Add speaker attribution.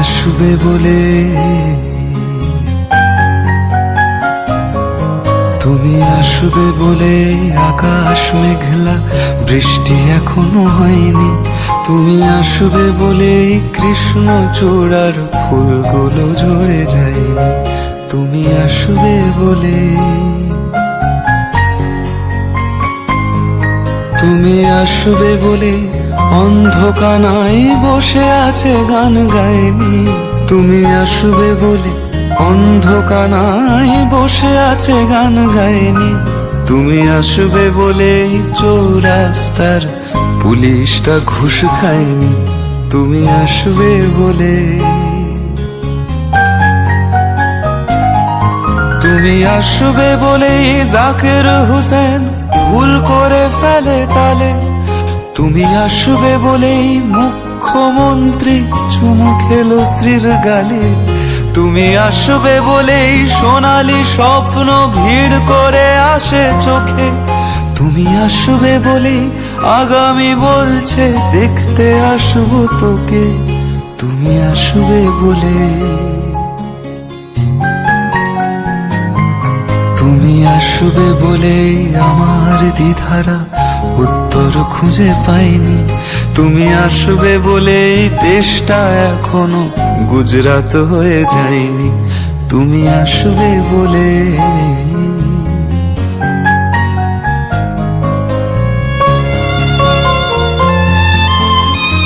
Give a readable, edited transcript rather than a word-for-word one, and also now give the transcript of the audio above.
Speaker 1: আসবে বলে, তুমি আসবে বলে আকাশ মেঘলা, বৃষ্টি এখনো হয়নি। তুমি আসবে বলে কৃষ্ণ চূড়ার ফুলগুলো ঝরে যায়নি। তুমি আসবে বলে, তুমি আসবে বলে অন্ধকানায় বসে আছে গান গায়নি। তুমি আসবে বলে অন্ধকানায় বসে আছে গান গায়নি। তুমি আসবে বলে চৌরাস্তার পুলিশটা ঘুষ খায়নি। তুমি আসবে বলে, তুমি আসবে বলে জাকির হোসেন ভুল করে ফেলে তালে। তুমি আসবে বলেই মুখ্যমন্ত্রী চুমু খেলো স্ত্রীর গালে। তুমি আসবে বলেই সোনালি স্বপ্ন ভিড় করে আসে চোখে। তুমি আসবে বলেই আগামী বলছে দেখতে আসবো তোকে। তুমি আসবে বলে, তুমি আসবে বলে আমার দ্বিধারা উত্তর খুঁজে পাইনি। তুমি আসবে বলে দেশটা এখনো গুজরাট হয়ে যায়নি। তুমি আসবে বলে।